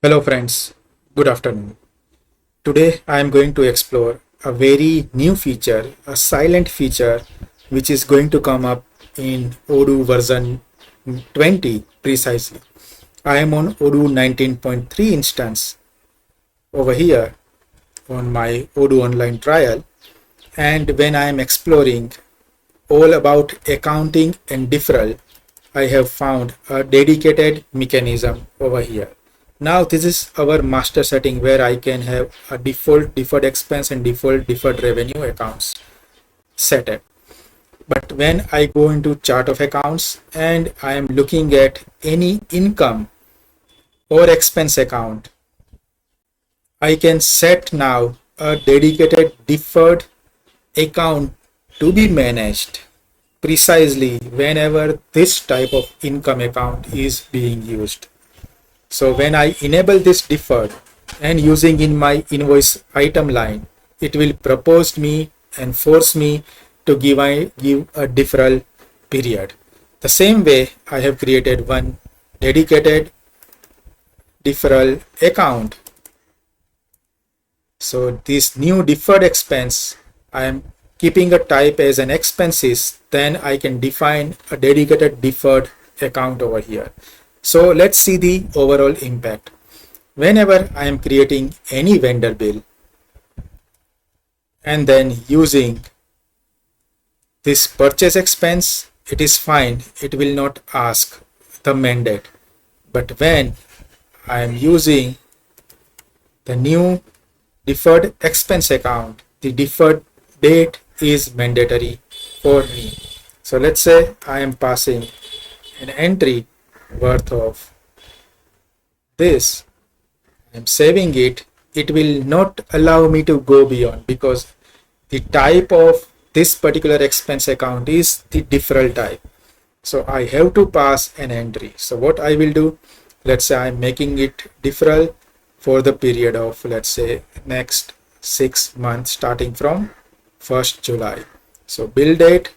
Hello friends, good afternoon. Today I am going to explore a very new feature, a silent feature which is going to come up in Odoo version 20 precisely. I am on Odoo 19.3 instance over here on my Odoo online trial, and when I am exploring all about accounting and deferral, I have found a dedicated mechanism over here. Now this is our master setting where I can have a default deferred expense and default deferred revenue accounts set up. But when I go into chart of accounts and I am looking at any income or expense account, I can set now a dedicated deferred account to be managed precisely whenever this type of income account is being used. So when I enable this deferred and using in my invoice item line, it will propose me and force me to give a deferral period. The same way I have created one dedicated deferral account. So this new deferred expense, I am keeping a type as an expenses, then I can define a dedicated deferred account over here. So let's see the overall impact. Whenever I am creating any vendor bill and then using this purchase expense, it is fine. It will not ask the mandate. But when I am using the new deferred expense account, the deferred date is mandatory for me. So let's say I am passing an entry worth of this. I'm saving it. It will not allow me to go beyond because the type of this particular expense account is the deferral type. So I have to pass an entry. So what I will do, let's say I'm making it deferral for the period of, let's say, next 6 months starting from 1st July. So bill date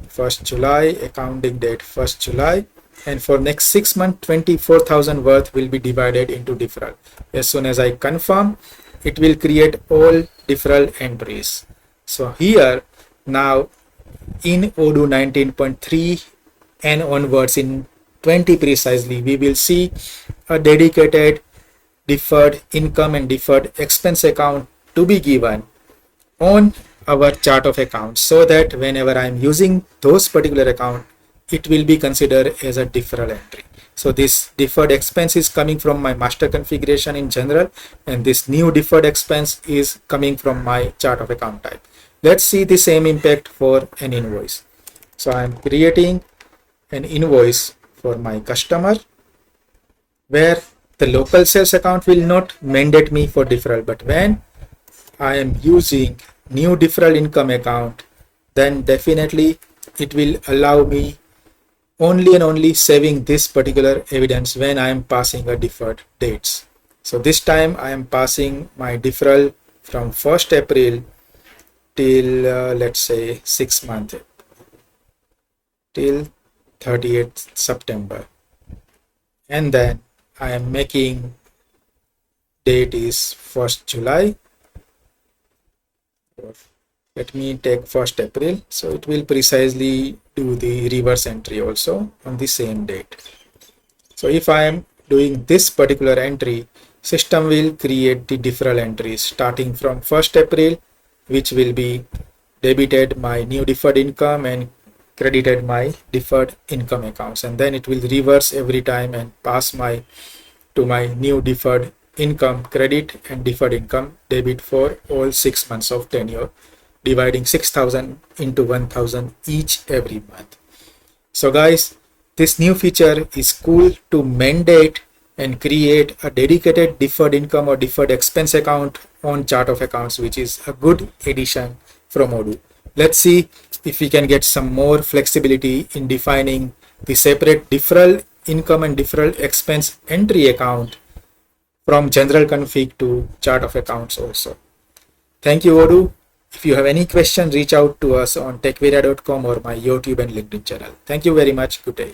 1st July, accounting date 1st July, and for next 6 months 24,000 worth will be divided into deferral. As soon as I confirm, it will create all deferral entries. So here now in Odoo 19.3 and onwards in 20 precisely, we will see a dedicated deferred income and deferred expense account to be given on our chart of accounts, so that whenever I am using those particular account, it will be considered as a deferral entry. So this deferred expense is coming from my master configuration in general, and this new deferred expense is coming from my chart of account type. Let's see the same impact for an invoice. So I am creating an invoice for my customer where the local sales account will not mandate me for deferral, but when I am using new deferral income account, then definitely it will allow me only and only saving this particular evidence when I am passing a deferred dates. So this time I am passing my deferral from 1st April till let's say 6 months till 30th September, and then I am making date is 1st July. Let me take 1st April. So it will precisely do the reverse entry also on the same date. So if I am doing this particular entry, system will create the deferral entries starting from 1st April, which will be debited my new deferred income and credited my deferred income accounts, and then it will reverse every time and pass my to my new deferred income credit and deferred income debit for all 6 months of tenure, dividing 6,000 into 1,000 each every month. So guys, this new feature is cool to mandate and create a dedicated deferred income or deferred expense account on chart of accounts, which is a good addition from Odoo. Let's see if we can get some more flexibility in defining the separate deferral income and deferral expense entry account from general config to chart of accounts also. Thank you, Odoo. If you have any question, reach out to us on techvaria.com or my YouTube and LinkedIn channel. Thank you very much. Good day.